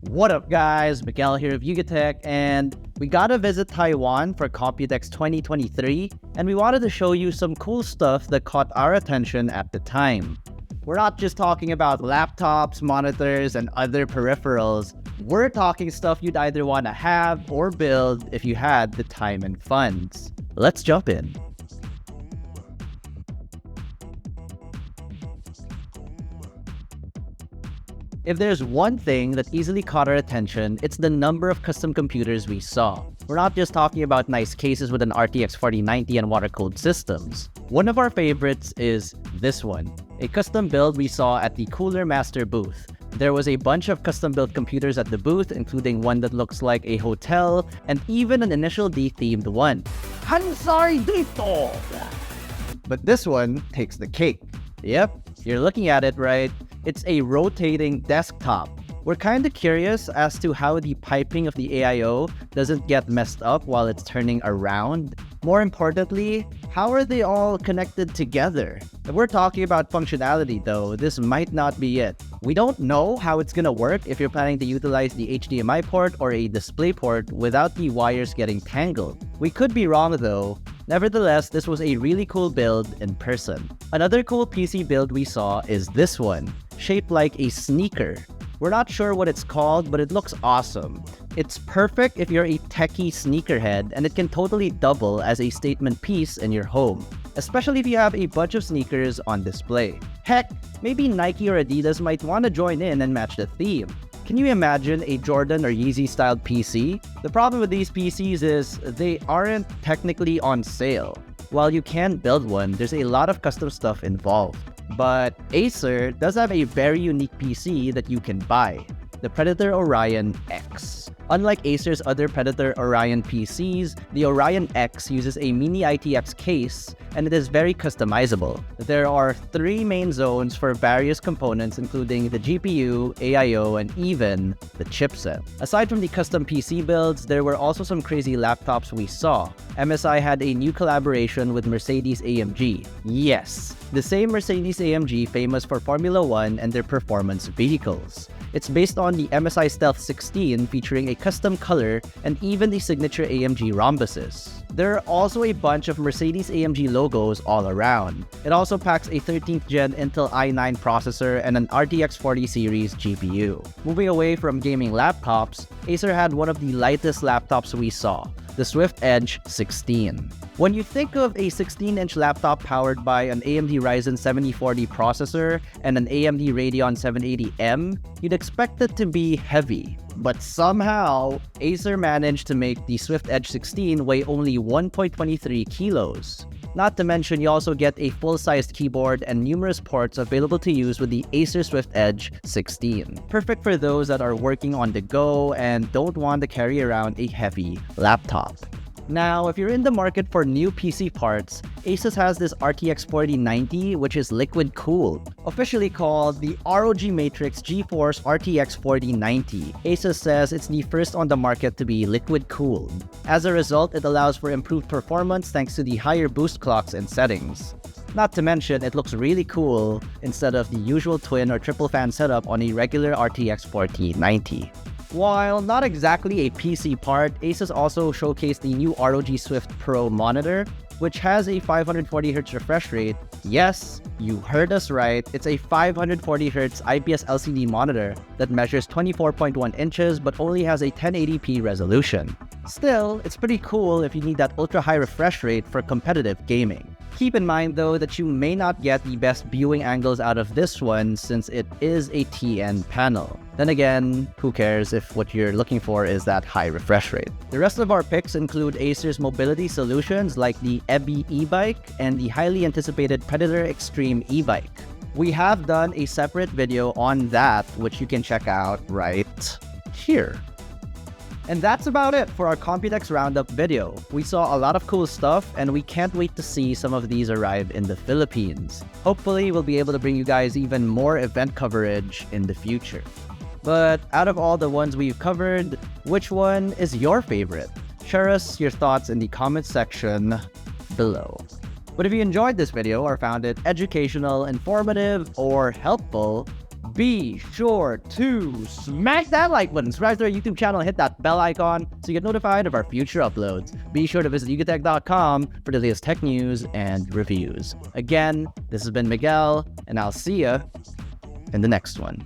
What up guys, Miguel here of Yugatech, and we gotta visit Taiwan for COMPUTEX 2023, and we wanted to show you some cool stuff that caught our attention at the time. We're not just talking about laptops, monitors, and other peripherals. We're talking stuff you'd either want to have or build if you had the time and funds. Let's jump in. If there's one thing that easily caught our attention, it's the number of custom computers we saw. We're not just talking about nice cases with an RTX 4090 and water-cooled systems. One of our favorites is this one, a custom build we saw at the Cooler Master booth. There was a bunch of custom-built computers at the booth, including one that looks like a hotel, and even an initial D-themed one. Hansai dito! But this one takes the cake. Yep, you're looking at it right. It's a rotating desktop. We're kinda curious as to how the piping of the AIO doesn't get messed up while it's turning around. More importantly, how are they all connected together? If we're talking about functionality though, this might not be it. We don't know how it's gonna work if you're planning to utilize the HDMI port or a display port without the wires getting tangled. We could be wrong though. Nevertheless, this was a really cool build in person. Another cool PC build we saw is this one, shaped like a sneaker. We're not sure what it's called, but it looks awesome. It's perfect if you're a techie sneakerhead, and it can totally double as a statement piece in your home, especially if you have a bunch of sneakers on display. Heck, maybe Nike or Adidas might want to join in and match the theme. Can you imagine a Jordan or Yeezy styled PC? The problem with these PCs is they aren't technically on sale. While you can build one, there's a lot of custom stuff involved. But Acer does have a very unique PC that you can buy, the Predator Orion X. Unlike Acer's other Predator Orion PCs, the Orion X uses a mini ITX case, and it is very customizable. There are 3 main zones for various components, including the GPU, AIO, and even the chipset. Aside from the custom PC builds, there were also some crazy laptops we saw. MSI had a new collaboration with Mercedes-AMG. Yes, the same Mercedes-AMG famous for Formula 1 and their performance vehicles. It's based on the MSI Stealth 16 featuring a custom color and even the signature AMG rhombuses. There are also a bunch of Mercedes-AMG logos all around. It also packs a 13th gen Intel i9 processor and an RTX 40 series GPU. Moving away from gaming laptops, Acer had one of the lightest laptops we saw, the Swift Edge 16. When you think of a 16-inch laptop powered by an AMD Ryzen 7040 processor and an AMD Radeon 780M, you'd expect it to be heavy. But somehow, Acer managed to make the Swift Edge 16 weigh only 1.23 kilos. Not to mention, you also get a full-sized keyboard and numerous ports available to use with the Acer Swift Edge 16. Perfect for those that are working on the go and don't want to carry around a heavy laptop. Now, if you're in the market for new PC parts, Asus has this RTX 4090, which is liquid-cooled. Officially called the ROG Matrix GeForce RTX 4090, Asus says it's the first on the market to be liquid-cooled. As a result, it allows for improved performance thanks to the higher boost clocks and settings. Not to mention, it looks really cool instead of the usual twin or triple fan setup on a regular RTX 4090. While not exactly a PC part, Asus also showcased the new ROG Swift Pro monitor, which has a 540Hz refresh rate. Yes, you heard us right, it's a 540Hz IPS LCD monitor that measures 24.1 inches but only has a 1080p resolution. Still, it's pretty cool if you need that ultra-high refresh rate for competitive gaming. Keep in mind though that you may not get the best viewing angles out of this one since it is a TN panel. Then again, who cares if what you're looking for is that high refresh rate. The rest of our picks include Acer's mobility solutions like the EBI e-bike and the highly anticipated Predator Extreme e-bike. We have done a separate video on that, which you can check out right here. And that's about it for our COMPUTEX Roundup video. We saw a lot of cool stuff, and we can't wait to see some of these arrive in the Philippines. Hopefully, we'll be able to bring you guys even more event coverage in the future. But out of all the ones we've covered, which one is your favorite? Share us your thoughts in the comments section below. But if you enjoyed this video or found it educational, informative, or helpful, be sure to smash that like button, subscribe to our YouTube channel, and hit that bell icon so you get notified of our future uploads. Be sure to visit yukatech.com for the latest tech news and reviews. Again, this has been Miguel, and I'll see ya in the next one.